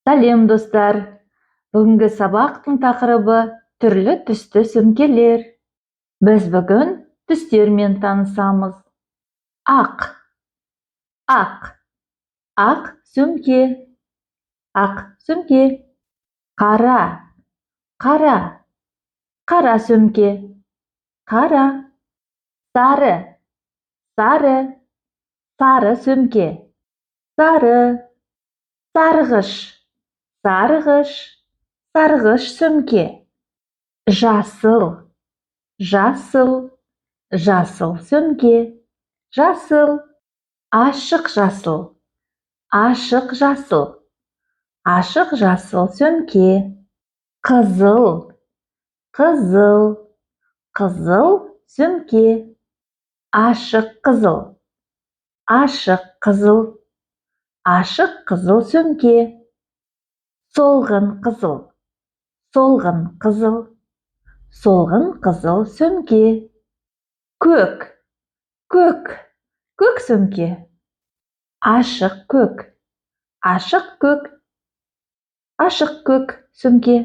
Сәлем достар! Бүгінгі сабақтың тақырыбы түрлі түсті сөмкелер. Біз бүгін түстермен танысамыз. Ақ, ақ сөмке, қара, қара сөмке, сары, сары сөмке, сарғыш, сарғыш сөмке, жасыл сөмке, ашық жасыл сөмке, қызыл сөмке, ашық қызыл сөмке, солғын қызыл сөмке, көк сөмке, ашық көк сөмке,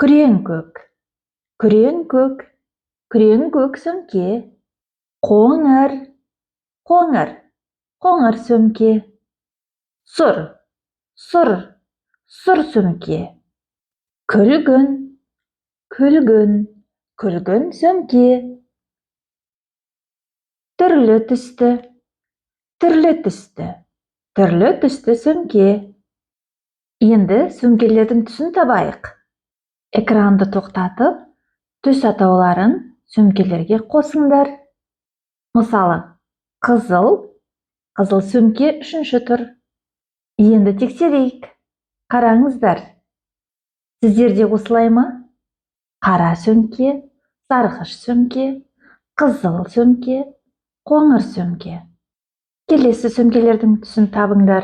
күрең көк сөмке, қоңыр сөмке, сұр сөмке, күлгін сөмке, түрлі түсті сөмке. Енді сөмкелердің түсін табайық. Экранды тоқтатып, түс атауларын сөмкелерге қосыңдар. Мысалы, қызыл сөмке 3-ші тұр. Енді тексерейік. Қараңыздар. Сіздерде осылай ма? Қара сөмке, сарғыш сөмке, қызыл сөмке, қоңыр сөмке. Келесі сөмкелердің түсін табыңдар.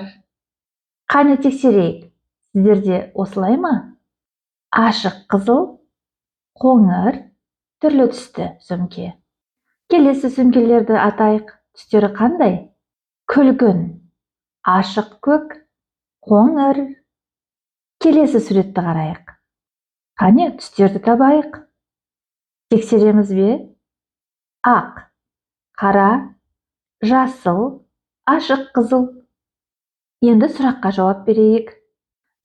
Қане тексерейік. Сіздерде осылай ма? Ашық қызыл, қоңыр, түрлі түсті сөмке. Келесі сөмкелерді атайық. Түстері қандай? Күлгін, ашық көк, қоңыр. Келесі суретті қарайық. Қане түстерді табайық. Тексереміз бе? Ақ, қара, жасыл, ашық қызыл. Енді сұраққа жауап берейік.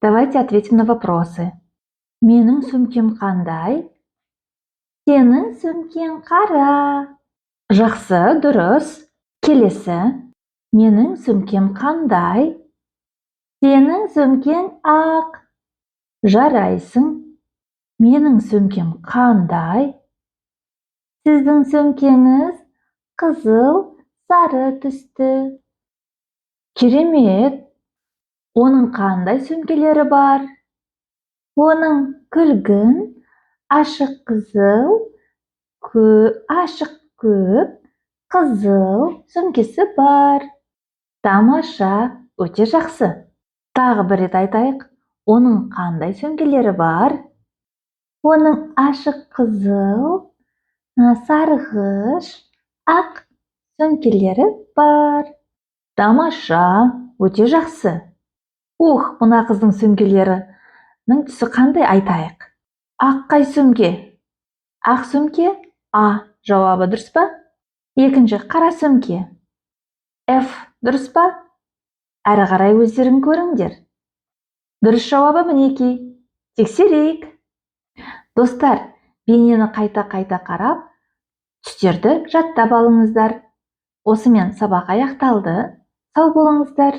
Давайте ответим на вопросы. Менің сөмкем қандай? Сенің сөмкен қара. Жақсы, дұрыс. Келесі. Менің сөмкем қандай? Сенің сөмкен ақ. Жарайсың. Менің сөмкем қандай? Сіздің сөмкеңіз қызыл, сары түсті. Керемет. Оның қандай сөмкелері бар? Оның күлгін, ашық қызыл, ашық көк, қызыл сөмкесі бар. Тамаша, өте жақсы. Тағы бір рет айтайық. Оның қандай сөмкелері бар? Оның ашық қызыл, сарғыш, ақ сөмкелері бар. Тамаша, өте жақсы. Мына қыздың сөмкелерінің түсі қандай айтайық? Ақ қай сөмке? Ақ сөмке? А жауабы дұрыс па? Екінші қара сөмке. F дұрыс па? Әрі қарай өздерің көріңдер. Дұрыс жауабы мінекей. Тексерейік. Достар, бейнені қайта қарап, түстерді жаттап алыңыздар. Осымен сабақ аяқталды. Сау болыңыздар.